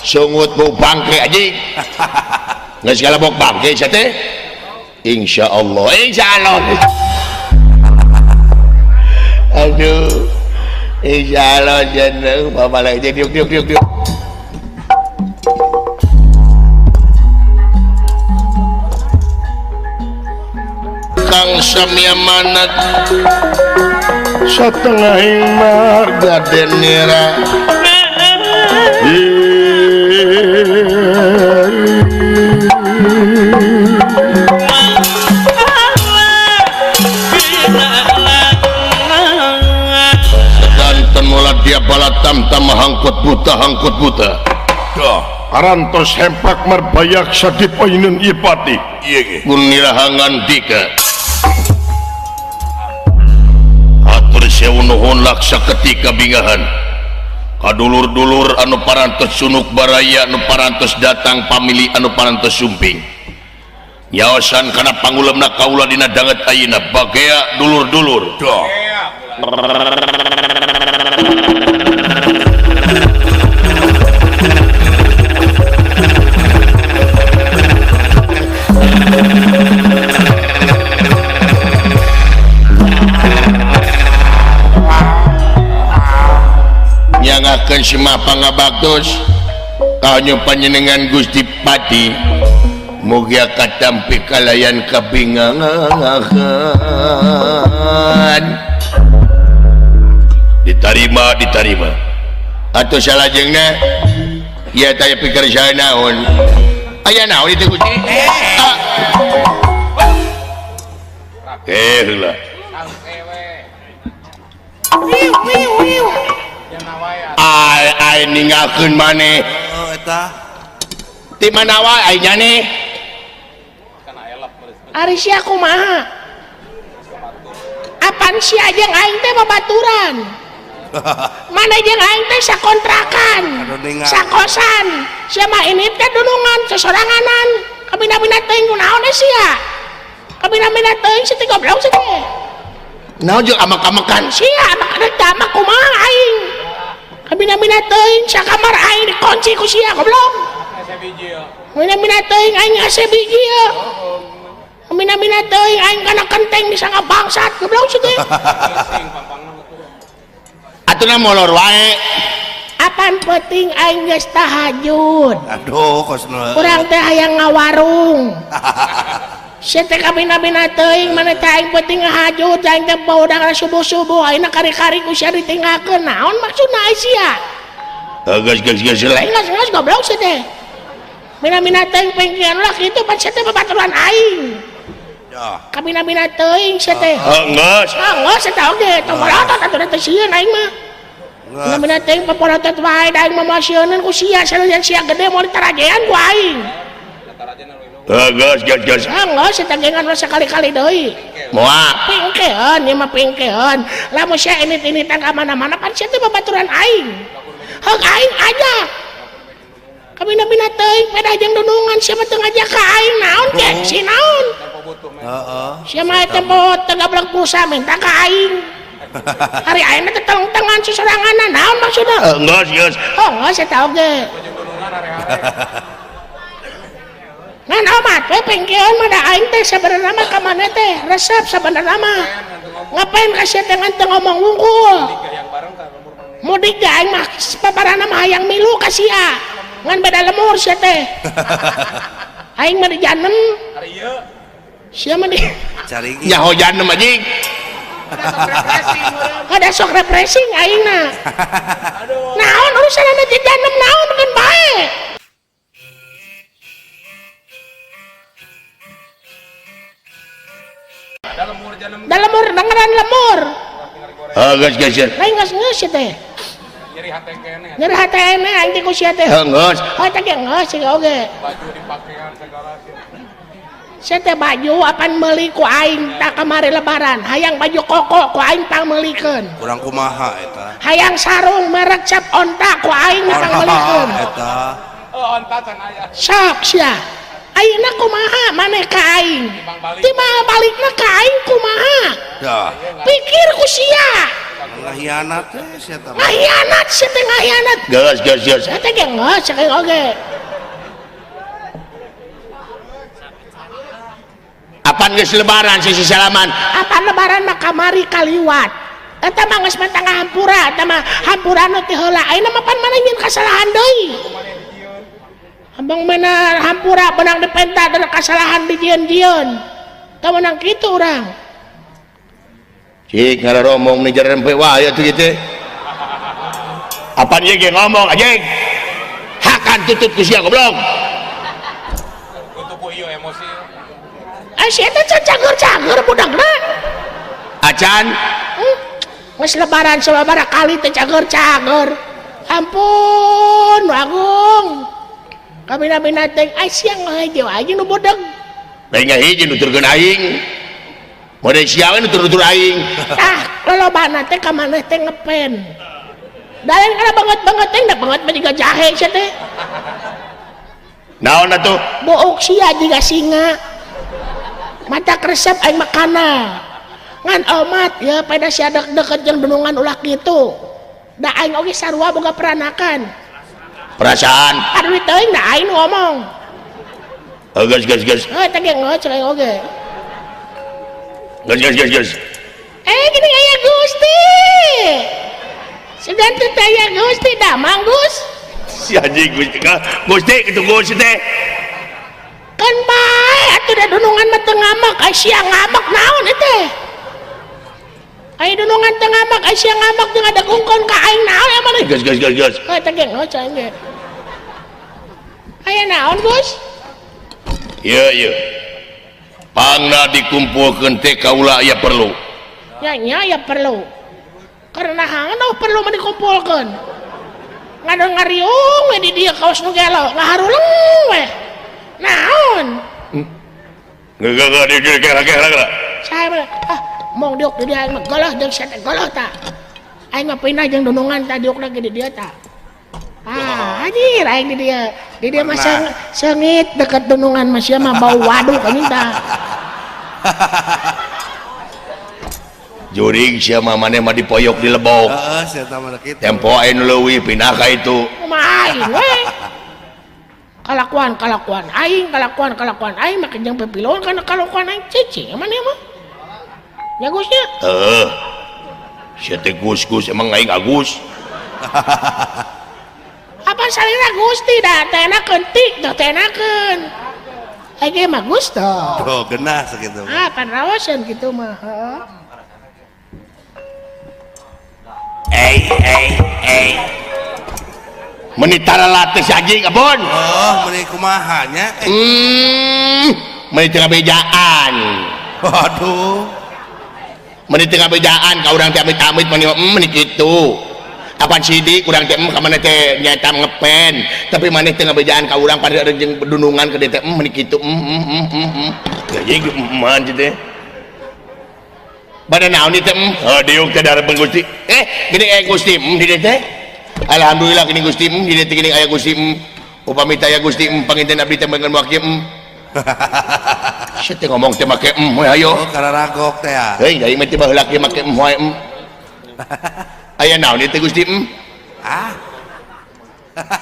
sungut bau bangke anjing geus galabok bangke sia teh insyaallah aduh insyaallah jeneng babalai diuk Kang samia manat satengah marga denera sedanten mula dia balatam hangkut buta arantos hempak marbayak sadipainen ipati kunirahangan dika atur sewu nuhun laksa ketika bingahan kadulur-dulur anu parantos sunuk baraya anu parantos datang pamili anu parantos sumping nyaosan kana pangulemna kaula dina danget ayeuna bagea dulur-dulur nyangakeun semah pangabaktos kaonyo panjenengan Gusti Pati mugia katampi kalayan kabingangan diterima atuh salajengna ya taya pikir saha naon aya naon itu Gusti heula ai ninggalkeun maneh eta ti mana wae ai nyane ari sia kumaha apan sia jeung aing teh babaturan mana jeung aing teh sakontrakan sakosan sia mah ini teh dulungan sosoranganan kabina-bina teuing kunaon sia kabina-bina teuing si teh goblok si teh naon jeung amak-amakan sia amak kumaha aing kabina-bina teuing sakamar aing dikunci ku sia goblok kabina-bina teuing aing ase biji ya kabina-bina teuing aing kana kenteng bisa ngabangsat goblok si teh atuna molor wae apan penting aing geus tahajud aduh kosna urang teh hayang ngawarung sia teh kabina-bina teuing maneh teh aing penting ngahajud aing teh baudang subuh-subuh ayeuna kari-kari ku sia ditinggalkeun naon maksudna ai sia geus lek geus goblok sia teh mina-mina teuing pengkian lah kitu pan sia teh babaturan aing kabina-bina teuing sia teh geus geus eta oge tong baratot atuh teh sieun aing mah Namina teh paporotot wae da aing mamasieuneun ku sia saluyan sia gede mau ditarajean ku aing. Gas. Geus eta gengan sakali-kali deui. Moal Pingkeun ieu mah pingkeun. Lamun sia ini tang ka mana-mana kan sia teh babaturan aing. Heug aing aja. Kabina-bina teuing peda jeung dudungan sia mah teu ngajak ka aing naon ke? Si naon? Heeh. Sia mah tempo tegablek pulsa minta ka aing. Hari ayeuna teh teleng-tengan sesoranganna naon maksudna? Gas. Oh, geus eta oge. Ngan amat we pengkeun mah da aing teh sabenerna mah ka maneh teh resep sabenerna mah. Ngapain ka sia teh ngan teu ngomong wungkul. Mudik ge aing mah paparana mah hayang milu ka sia. Ngan beda lemur sia teh. Aing mah dijanem. Sia mah di Cari nya hojan mah jing ada sok refreshing aingna. Naon urusanna dijanem naon kan bae. Da lemur dengeran lemur. Gas Lain geus teh. Nyeri hate ene aing teh ku sia teh. geus Oh teh geus oge. Sia teh baju apan meuli ku aing tak kamari lebaran. Hayang baju koko ku aing pang meulikeun. kurang kumaha eta. Hayang sarung merek cap onta ku aing pang meulikeun. Eta. Sok sia. Ayeuna kumaha maneh ka aing? Timbal balikna ka aing kumaha? Dah. Pikir ku sia. Ngahianat teh sia teh. Ngahianat sia teh ngahianat. gas Eta ge geus saking oge. apan geus lebaran sisi salaman Apa lebaran mah kamari kaliwat. Eta mah geus mah tangah hampura, eta mah hampura nu teh heula. Ayeuna mah pan maneh nyeun kasalahan deui. Abang benar hampura benang dipenta dan kesalahan dijieun-jieun. Teu menang kitu urang. cik ngararomong nih jaran pe wah ya tuh gitu Apaan ye ge ngomong anjing? hakan tutut ku sia goblok Si eta cager-cager budakna. acan Geus lebaran sababaraha kali teh cager-cager. Ampun, Agung. Kabina-bina teh ai sia ngahejo aja nu bodeg. lain ngahiji nuturkeun aing mode sia we nutur-nutur aing Lolobana teh ka maneh teh ngepen. Dalen kana banget-banget teh da banget mah jiga jahe sia teh. Naon atuh? Book sia jiga singa. Mata resep aing makana. Ngan omat ya pada sia deket jeung dunungan ulah kitu. Da aing oge sarua boga peranakan. perasaan Aduh teuing da aing nu ngomong. gas Eta ge ngoceng oge. gas Gini aya Gusti. Sugan teh aya Gusti da manggus. Si anjing Gusti kitu Gusti teh. Kan bae atuh da dunungan mah teu ngamak, ai sia ngamak naon teh? Ai dunungan teu ngamak, ai sia ngamak jeung ada gungkon ka aing naon emang nih? gas Eta ge ngoceng ge. Aya naon, Gus? iya pangna dikumpulkeun teh kaula aya perlu Nya ya perlu. Karena hangna perlu mah dikumpulkeun. Ngadon ngariung we di dieu kaos nu gelo, ngaharuleng we. Naon? Gak. Saya mah mong diuk di dieu mah goloh jeung sia teh goloh ta. Aing mah pindah jeung dunungan ta diuk lagi di dieu ta. Anjir aing di dieu. Di dieu mah sengit deket dunungan mah sia mah bau waduk anjing ta. juring sia mah maneh mah dipoyok di lebok Heeh, sia teh mah kitu. tempo aing leuwih pindah ka itu Kumaha aing we? Kalakuan aing mah kenjang pepilon kana kalakuan aing cicing mana mah. Ya Gusnya. sia teh Gus emang aing Agus Apa salina Gusti dah tenakeun tik dah tenakeun. Ege mah Gus toh. Tuh, genah sakitu. Pan raoseun kitu mah, heeh. menitara latih si anjing abon Oh, meuni kumaha nya? meuni teu ngabejaan Waduh. meuni teu ngabejaan ka urang teh amit-amit meuni kitu Apaan sidik kurang teh ka maneh teh nyata ngepen tapi maneh teh ngabejaan ka urang pada jeung bedunungan ke teh meuni kitu ya jeung man teh bade naon ieu teh diuk teh darebeung Gusti gini aya Gusti di dieu teh alhamdulillah gini Gusti di dieu teh gini aya Gusti upami teh aya Gusti panginten abdi teh beungeun wakil sia teh ngomong teh make we hayo kararagok teh ya heuh da ieu teh baheula ge make we aya naon ieu teh Gusti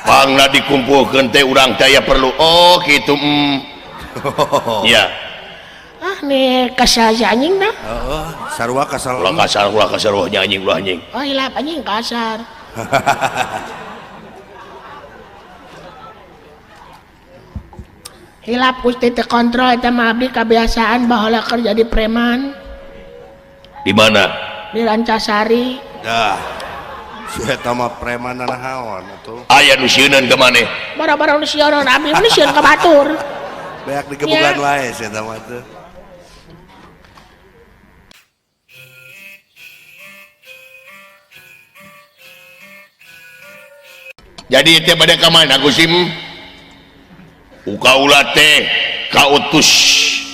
pangna dikumpulkeun teh urang teh aya perlu oh kitu ya nih kasar anjing dah sarua kasar ulah kasar anjing ulah anjing oh hilap anjing kasar hilap Gusti teh kontrol eta mah abdi kebiasaan baheula kerja di preman di mana di Rancasari dah si eta mah preman nahaon atuh aya nu sieunun ka maneh bara-bara nu sieun abdi nu sieun ka batur beak digebugan wae si eta mah teh jadi teh bade ka mana Gusti ukaula teh kautus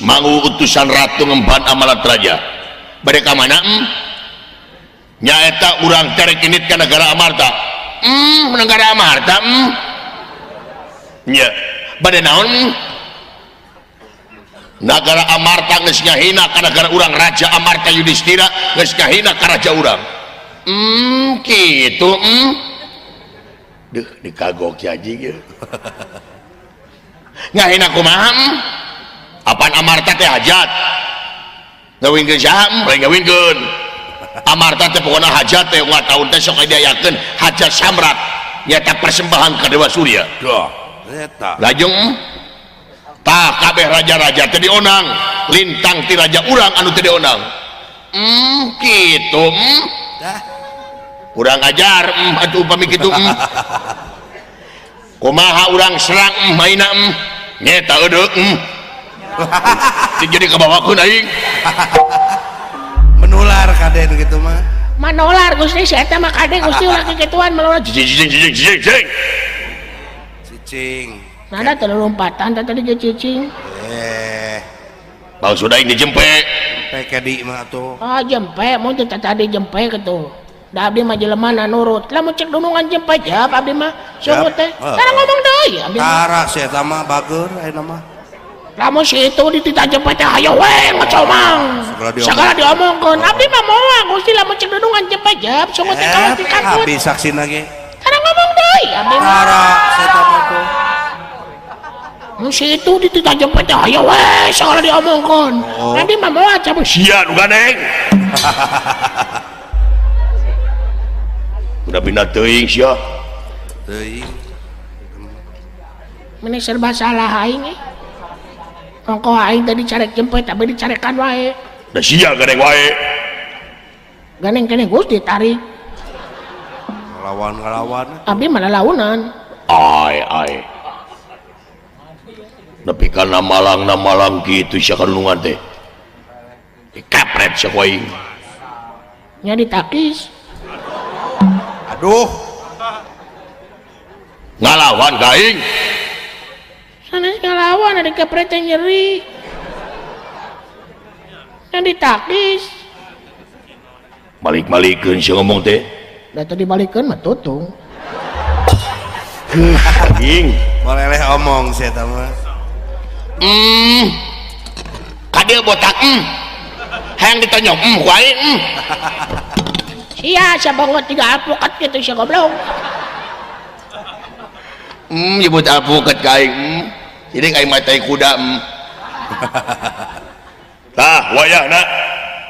mangu utusan ratu ngemban amalat raja bade ka mana nyaeta urang terek init ka negara Amarta negara Amarta nya bade naon negara Amarta geus ngahina ka negara urang raja Amarta Yudhistira geus ngahina ka raja urang kitu duh dikagok anjing ieu ngahina kumaha apaan Amarta teh hajat ngawinkeun saha lain ngawinkeun Amarta teh pokona hajat teh ulah taun teh sok diayakeun hajat samrat nyata persembahan ka Dewa Surya dah eta lajeng tah kabeh raja-raja teh dionang lintang ti raja urang anu teh dionang kitu dah urang ajar atuh upami kitu kumaha urang serang maina nyeta eudeuh jadi kabawakeun aing menular kaden gitu mah manolar Gusti si eta mah kade Gusti ulah kikituan menular cicing cicing nada teh lompatan tadi ge cicing bang sudah ini jempe pekedi mah tuh oh jempe mun teh tadi jempe kitu da abdi mah jelema na nurut lamun cek dunungan jempe jap abdi mah suruh teh tara ngomong deui abdi mah tara si eta mah bager ayeuna mah lamun si itu ditita jempe teh hayo we ngacomang segala diomongkeun abdi mah moal Gusti lamun cek dunungan jempe jap suruh teh kalau dikakut habis saksina ge tara ngomong deui abdi mah tara si eta mah tuh mun si itu ditita jempe teh hayo we segala diomongkeun abdi mah moal cabut sia nu ganeng udah pindah teuing sia teuing ini serba salah aing ngoko aing tadi carek jempet tapi dicarekan wae da sia ganeng wae ganeng kene Gusti tarik ngelawan abdi mana launan ai nepi kana malang kitu sia kadunungan teh dikapret sia ku aing nya ditakis aduh ngalawan ka aing sana ngelawan ada kepret nyeri yang ditakis balik-balikeun sia ngomong teh da tadi balikeun mah tutung anjing boleh omong si eta mah kadeu botak hayang ditanya ku aing sia banget 3 alpukat gitu sia goblok nyebut alpukat ka aing jadi aing matai kuda tah wayahna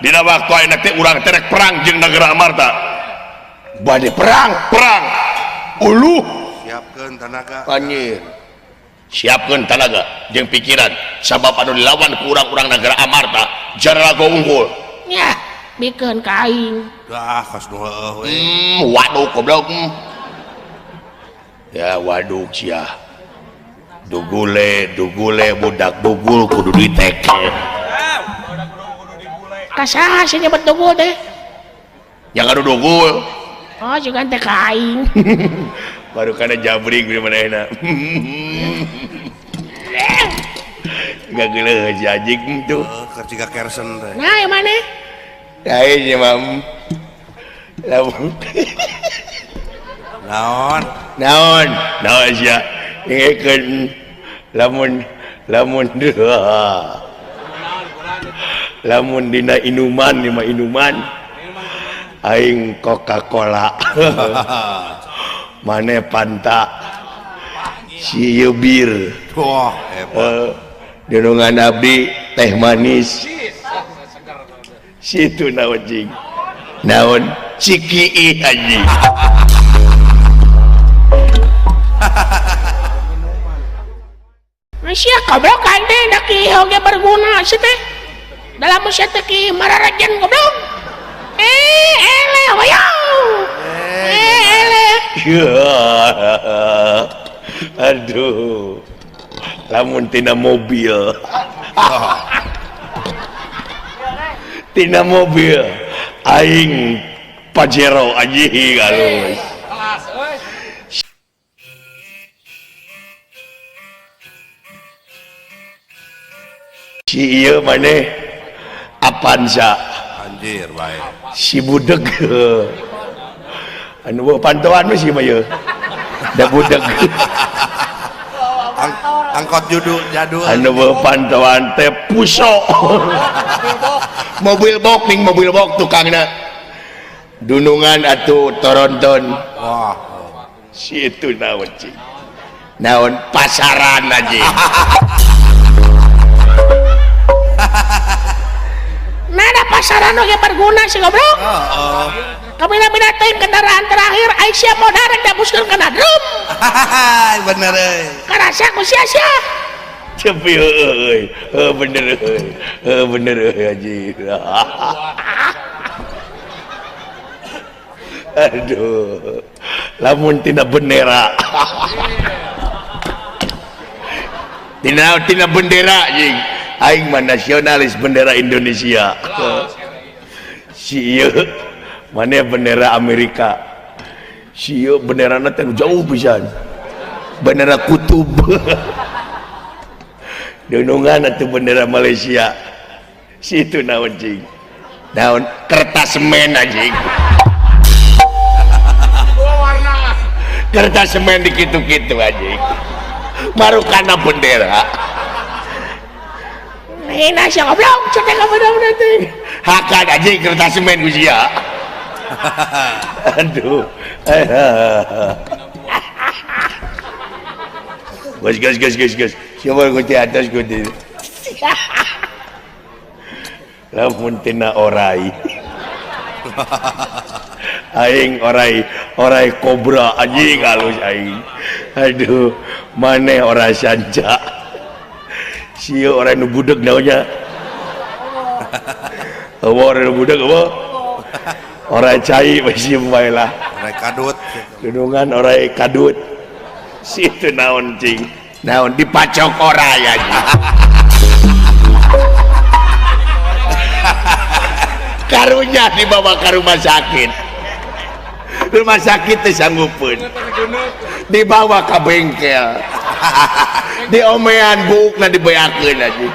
dina waktu ayeuna teh urang terek perang jeung nagara Amarta bade perang uluh siapkeun tenaga anjir siapkeun tenaga jeung pikiran sabab anu dilawan ku urang-urang nagara Amarta jaralago unggul nya bikeun ka aing dah kas nu heueuh we waduh goblok ya waduh sia dugule budak dugul kudu diteke kasaha sih nyebut dugul teh yang anu dugul Oh juga teh kain. baru kana jabring di manehna gak geuleuh si anjing tuh Ketika Kersen teh. Nah yang mana? lain ya mam lamun Naon? naon sia ngekeun lamun lamun dina inuman aing Coca-Cola maneh Fanta si bir Wah, hebat. dunungan abdi teh manis situ naon cing naon ciki anjing Masya goblok kain teh daki hoge berguna sih teh. Dalam musya teh ki mararajan goblok. Ele hoyo. Ele. aduh lamun tina mobil aing Pajero anjing halus si ieu maneh Avanza Anjir, baik. si budeg anu bawa pantauan mah si mah ye da budeg Angkot jadul. anu bawa pantauan teh puso mobil box tukangna dunungan atuh toronton Wah. si itu naon cing naon pasaran aja Nada pasaran oge berguna sih goblok. Kabina-bina teh kendaraan terakhir Aisyah modal rek dapuskeun kana drum. Bener euy. Karasa ku sia-sia. cepi bener anjing aduh lamun tina bendera tina bendera anjing aing mah nasionalis bendera Indonesia si ieu mana bendera Amerika si ieu benderana teh jauh pisan bendera kutub dunungan atuh bendera Malaysia situ naon cing naon kertas semen anjing kertas semen dikitu-kitu anjing marukana bendera Nah, sia goblok, cetek ka bener-bener teh. hakan anjing kertas semen ku sia aduh gus siapa ku di atas ku di lamun tina orai aing orai kobra anjing halus aing aduh maneh ora sanja sieu orang nu budeg naonnya orang nu budeg apa orang cai masih bae lah Rek kadut. dunungan orang kadut situ naon cing naon dipacok orai anjing karunya dibawa ke rumah sakit teh sanggupun dibawa ke bengkel diomean bukna dibayakeun anjing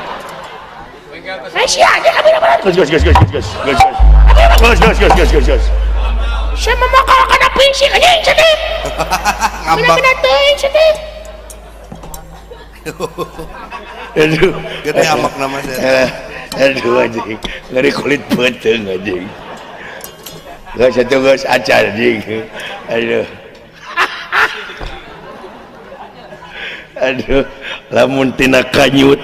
Nah, sia aja ka bener-bener. gus Sia mah bakal kana pingsik anjing cetek. Ngambak. Bener-bener teuing cetek. aduh Gede amak nama saya. aduh anjing ngeri kulit peteng anjing gak satu gus acar anjing aduh lamun tina kanyut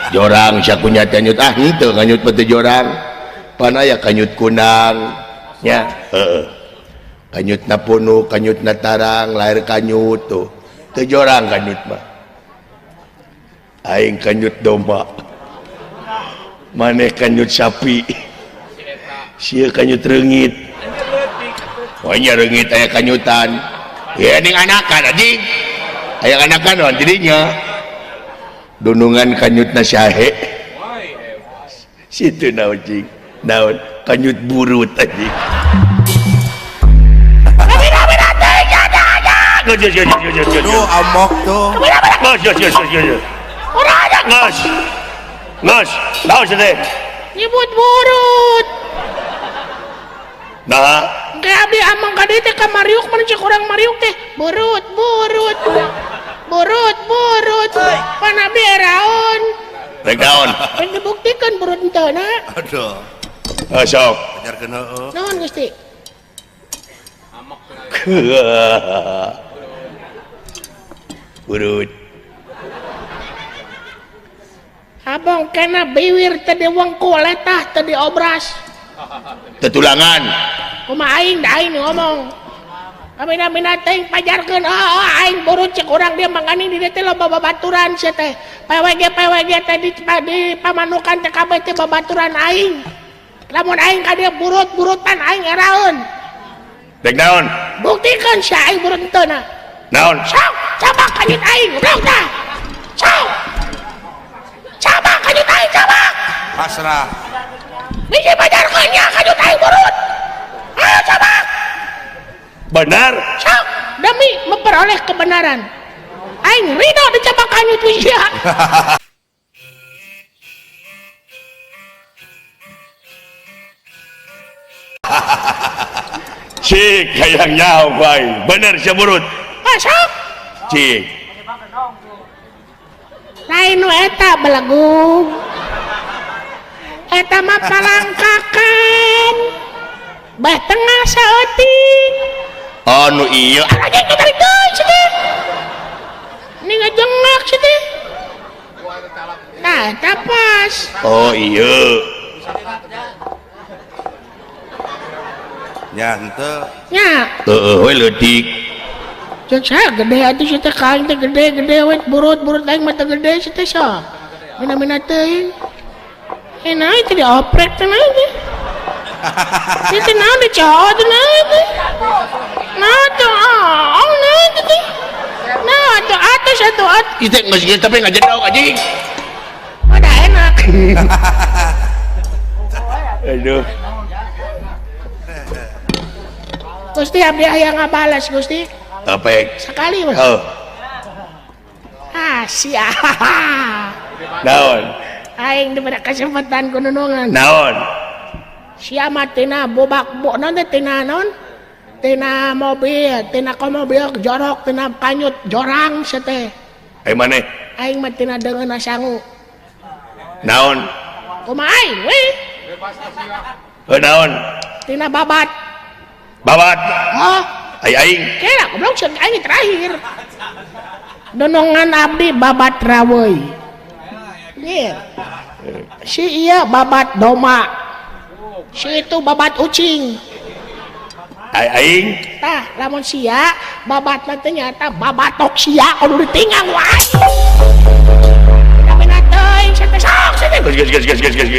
jorang sakunya kanyut henteu kanyut pete jorang panaya kanyut kunang nya kanyut na punuh kanyut na tarang lahir kanyut tuh teu jorang kanyut mah aing kanyut domba maneh kanyut sapi sia kanyut reungit nya reungit aya kanyutan ya ning anakan anjing aya anakan naon dirinya dunungan kanyutna syahe situ naon cing naon kanyut burut anjing Tuh amok tuh. nyebut burut nah kayak abdi amang kade teh ka Mariuk mana cek orang Mariuk teh burut pan abdi eraon rek naon pengen dibuktikan burut ente na Aduh. sok Ajarkeun heueuh. naon Gusti urut abang kena biwir tadi wengku letah tadi obras tetulangan kumaha aing da aing ngomong mina teh pajarkeun aing burut cek urang dia mangani di dieu teh loba babaturan sia teh PWG teh di pamanukan teh kabeh teh babaturan aing lamun aing ka dieu burutan aing eraeun rek naon buktikan sia aing burut teu na naon sok coba kanyut aing udah sok coba kanyut aing coba Pasrah. biji pajarkeun nya kanyut aing burut ayo coba benar sok demi memperoleh kebenaran aing ridho dicoba kanyut sia cik hayang nyaho bae bener sia burut sok cik lain nu eta belagung eta mah palangkakan bah tengah saeuting anu iya lagi kita tarik deui cenah ini ngajengak cenah nah eta pas oh iya Nya henteu. nya we leutik cek saya gede atuh si teh kain teh gede we burut aing mah teh gede si teh sok mina teuing enak itu dioprek teh naon teh itu naon dicot teh naon teh naon teh naon teh naon teh atas atuh itu geus geus tapi ngajedog anjing udah enak aduh Gusti abdi aya ngabalas Gusti apek sekali mas oh sia naon aing diberi kesempatan kununungan naon sia mah tina bobak naon teh tina naon tina mobil tina mobil jorok tina kanyut jorang sia teh maneh aing mah tina deungeun sangu naon kumaha aing we naon tina babat oh aing kira goblok ceuk aing terakhir donongan abdi babat raweuy ieu si ieu babat doma si itu babat ucing aing tah lamun sia babat teh nyata babatok sia kudu ditinggang wae tapi teuing sateh sok sateh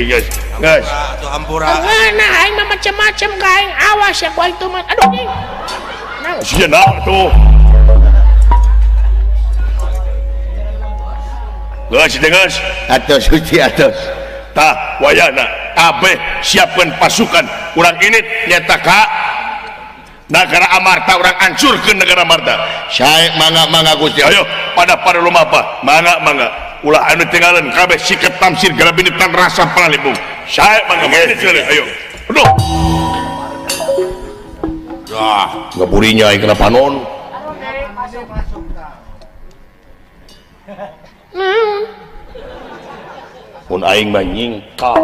geus Tuh hampura. nah aing mah macem-macem ka aing awas ya ku aing tuh mah aduh nih nah sia naon tuh geus atau suci atau tah wayana kabeh siapkeun pasukan urang ini nyata ka negara Amarta urang hancurkeun negara Amarta saya mangga Gusti ayo pada lumapa mangga ulah anu tinggalan kabeh siket tamsir garabinitan rasa palalimbung saya mangga ayo aduh ngaburinya aing kana panon mun aing mah nyingkal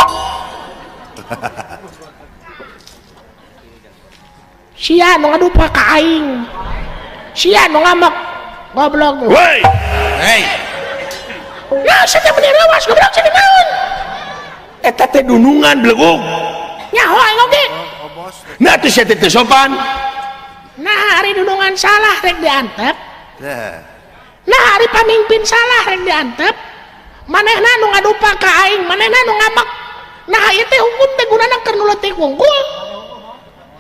sia nu ngadupa ka aing sia nu ngamak goblok woi Hei. nah sateh meni lawas goblok sateh naon eta teh dunungan blegug nyaho aing oge Oh, bos. nah teh sia teh sopan nah hari dudungan salah rek diantep Dah. nah hari pamimpin salah rek diantep manehna nu ngadupa ka aing manehna nu ngamak nah ieu teh hukum teh gunana keur nu leutik wungkul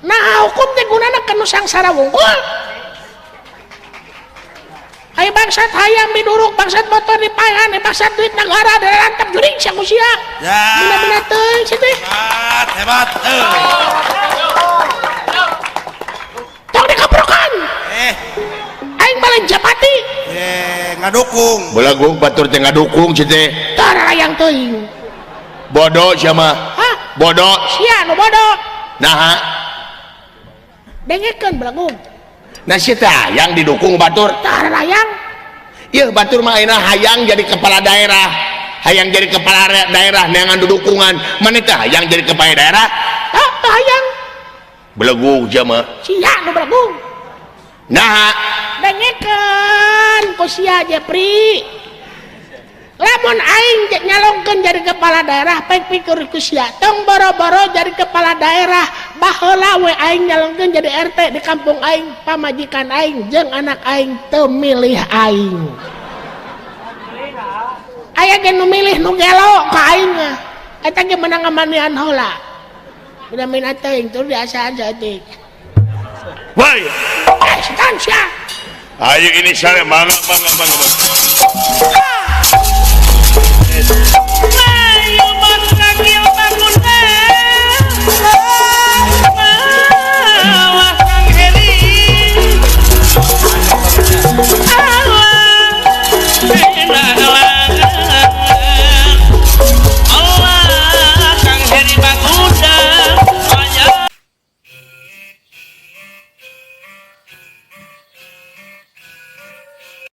nah hukum teh gunana keur nu sangsara wungkul aya bangsat hayam diduruk bangsat motor dipaehan bangsat duit negara dirantep juring sia ku sia Ya. mina teuing sia teh Hebat. tong dikaprokan aing lain Japati ngadukung belagung batur teh ngadukung cete tarayang teuing bodoh siapa hah bodoh sia nu bodoh nah dengekeun belagung nah si yang didukung batur tarayang iya batur mah ayeuna hayang jadi kepala daerah hayang jadi kepala daerah neangan dudukungan mana teh hayang jadi kepala daerah hayang belagung siapa sia nu belagung nah dengekeun ku sia Jepri lamun aing nyalongkeun jadi kepala daerah pek pikir ku sia tong boro-boro jadi kepala daerah baheula we aing nyalongkeun jadi RT di kampung aing pamajikan aing jeung anak aing teu milih aing aya ge nu milih nu gelo ka aing eta ge menang ngamanian heula udah minat teuing tur diasaan saeutik woi setan sia ayo ini sare mangga